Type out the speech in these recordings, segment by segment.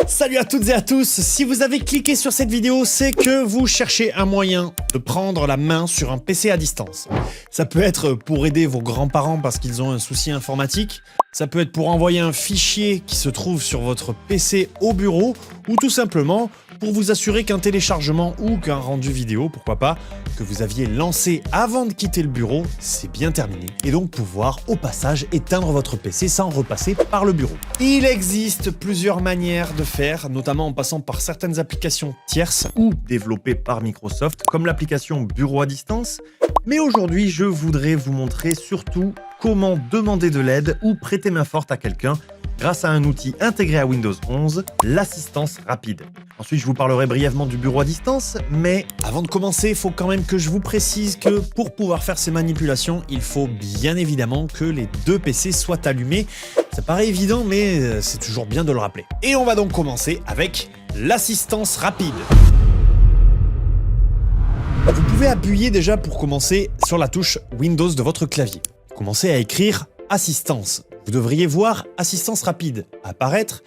Salut à toutes et à tous, si vous avez cliqué sur cette vidéo, c'est que vous cherchez un moyen de prendre la main sur un PC à distance. Ça peut être pour aider vos grands-parents parce qu'ils ont un souci informatique, ça peut être pour envoyer un fichier qui se trouve sur votre PC au bureau, ou tout simplement pour vous assurer qu'un téléchargement ou qu'un rendu vidéo, pourquoi pas, que vous aviez lancé avant de quitter le bureau, c'est bien terminé. Et donc pouvoir au passage éteindre votre PC sans repasser par le bureau. Il existe plusieurs manières de faire, notamment en passant par certaines applications tierces ou développées par Microsoft, comme l'application Bureau à distance. Mais aujourd'hui, je voudrais vous montrer surtout comment demander de l'aide ou prêter main forte à quelqu'un grâce à un outil intégré à Windows 11, l'assistance rapide. Ensuite, je vous parlerai brièvement du bureau à distance, mais avant de commencer, il faut quand même que je vous précise que pour pouvoir faire ces manipulations, il faut bien évidemment que les deux PC soient allumés. Ça paraît évident, mais c'est toujours bien de le rappeler. Et on va donc commencer avec l'assistance rapide. Vous pouvez appuyer déjà pour commencer sur la touche Windows de votre clavier. Commencez à écrire assistance. Vous devriez voir assistance rapide apparaître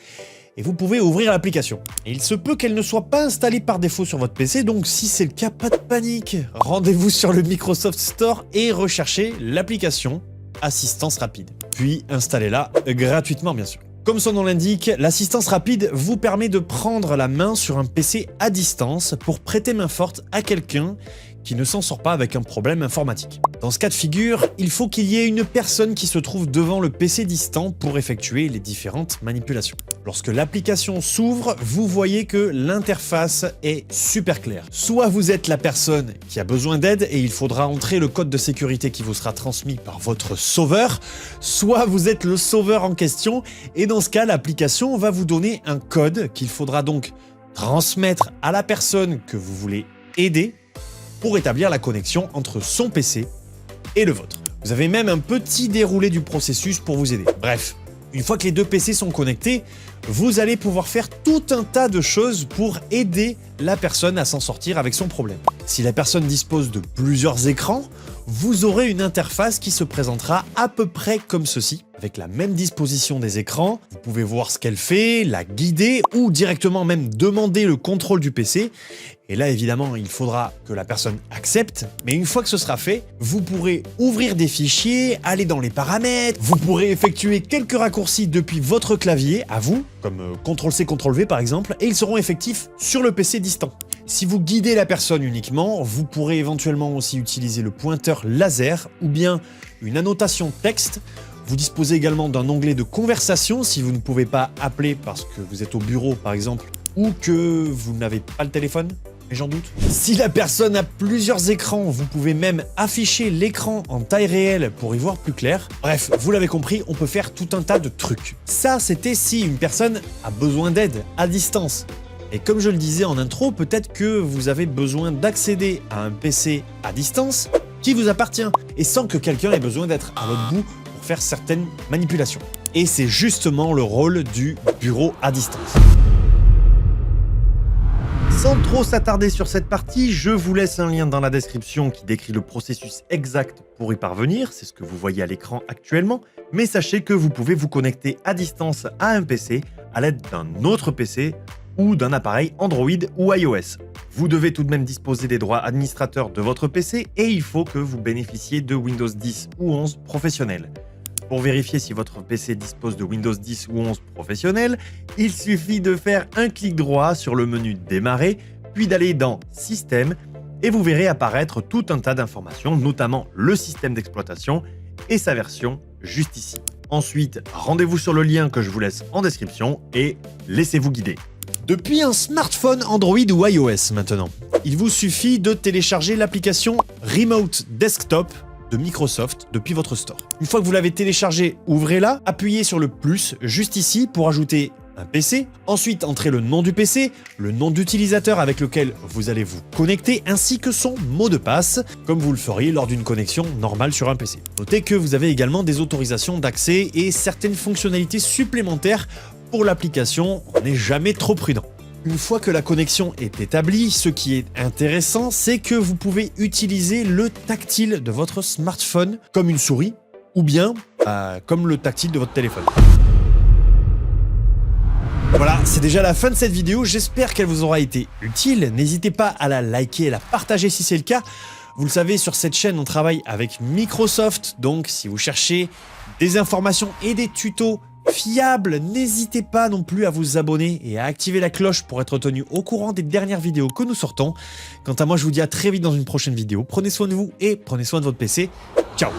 et vous pouvez ouvrir l'application. Et il se peut qu'elle ne soit pas installée par défaut sur votre PC, donc si c'est le cas, pas de panique. Rendez-vous sur le Microsoft Store et recherchez l'application assistance rapide. Puis installez-la gratuitement bien sûr. Comme son nom l'indique, l'assistance rapide vous permet de prendre la main sur un PC à distance pour prêter main forte à quelqu'un qui ne s'en sort pas avec un problème informatique. Dans ce cas de figure, il faut qu'il y ait une personne qui se trouve devant le PC distant pour effectuer les différentes manipulations. Lorsque l'application s'ouvre, vous voyez que l'interface est super claire. Soit vous êtes la personne qui a besoin d'aide et il faudra entrer le code de sécurité qui vous sera transmis par votre sauveur, soit vous êtes le sauveur en question et dans ce cas, l'application va vous donner un code qu'il faudra donc transmettre à la personne que vous voulez aider pour établir la connexion entre son PC et le vôtre. Vous avez même un petit déroulé du processus pour vous aider. Bref, une fois que les deux PC sont connectés, vous allez pouvoir faire tout un tas de choses pour aider la personne à s'en sortir avec son problème. Si la personne dispose de plusieurs écrans, vous aurez une interface qui se présentera à peu près comme ceci. Avec la même disposition des écrans, vous pouvez voir ce qu'elle fait, la guider ou directement même demander le contrôle du PC. Et là, évidemment, il faudra que la personne accepte. Mais une fois que ce sera fait, vous pourrez ouvrir des fichiers, aller dans les paramètres, vous pourrez effectuer quelques raccourcis depuis votre clavier, à vous, comme CTRL-C, CTRL-V par exemple, et ils seront effectifs sur le PC distant. Si vous guidez la personne uniquement, vous pourrez éventuellement aussi utiliser le pointeur laser ou bien une annotation texte. Vous disposez également d'un onglet de conversation si vous ne pouvez pas appeler parce que vous êtes au bureau par exemple ou que vous n'avez pas le téléphone, mais j'en doute. Si la personne a plusieurs écrans, vous pouvez même afficher l'écran en taille réelle pour y voir plus clair. Bref, vous l'avez compris, on peut faire tout un tas de trucs. Ça, c'était si une personne a besoin d'aide à distance. Et comme je le disais en intro, peut-être que vous avez besoin d'accéder à un PC à distance qui vous appartient et sans que quelqu'un ait besoin d'être à votre bout pour faire certaines manipulations. Et c'est justement le rôle du bureau à distance. Sans trop s'attarder sur cette partie, je vous laisse un lien dans la description qui décrit le processus exact pour y parvenir, c'est ce que vous voyez à l'écran actuellement, mais sachez que vous pouvez vous connecter à distance à un PC à l'aide d'un autre PC ou d'un appareil Android ou iOS. Vous devez tout de même disposer des droits administrateurs de votre PC et il faut que vous bénéficiez de Windows 10 ou 11 professionnel. Pour vérifier si votre PC dispose de Windows 10 ou 11 professionnel, il suffit de faire un clic droit sur le menu Démarrer, puis d'aller dans Système et vous verrez apparaître tout un tas d'informations, notamment le système d'exploitation et sa version juste ici. Ensuite, rendez-vous sur le lien que je vous laisse en description et laissez-vous guider. Depuis un smartphone Android ou iOS maintenant, il vous suffit de télécharger l'application Remote Desktop de Microsoft depuis votre store. Une fois que vous l'avez téléchargé, ouvrez-la, appuyez sur le plus juste ici pour ajouter un PC. Ensuite, entrez le nom du PC, le nom d'utilisateur avec lequel vous allez vous connecter ainsi que son mot de passe, comme vous le feriez lors d'une connexion normale sur un PC. Notez que vous avez également des autorisations d'accès et certaines fonctionnalités supplémentaires pour l'application, on n'est jamais trop prudent. Une fois que la connexion est établie, ce qui est intéressant, c'est que vous pouvez utiliser le tactile de votre smartphone comme une souris ou bien comme le tactile de votre téléphone. Voilà, c'est déjà la fin de cette vidéo, j'espère qu'elle vous aura été utile. N'hésitez pas à la liker et la partager si c'est le cas. Vous le savez, sur cette chaîne, on travaille avec Microsoft, donc si vous cherchez des informations et des tutos fiables, n'hésitez pas non plus à vous abonner et à activer la cloche pour être tenu au courant des dernières vidéos que nous sortons. Quant à moi, je vous dis à très vite dans une prochaine vidéo. Prenez soin de vous et prenez soin de votre PC. Ciao!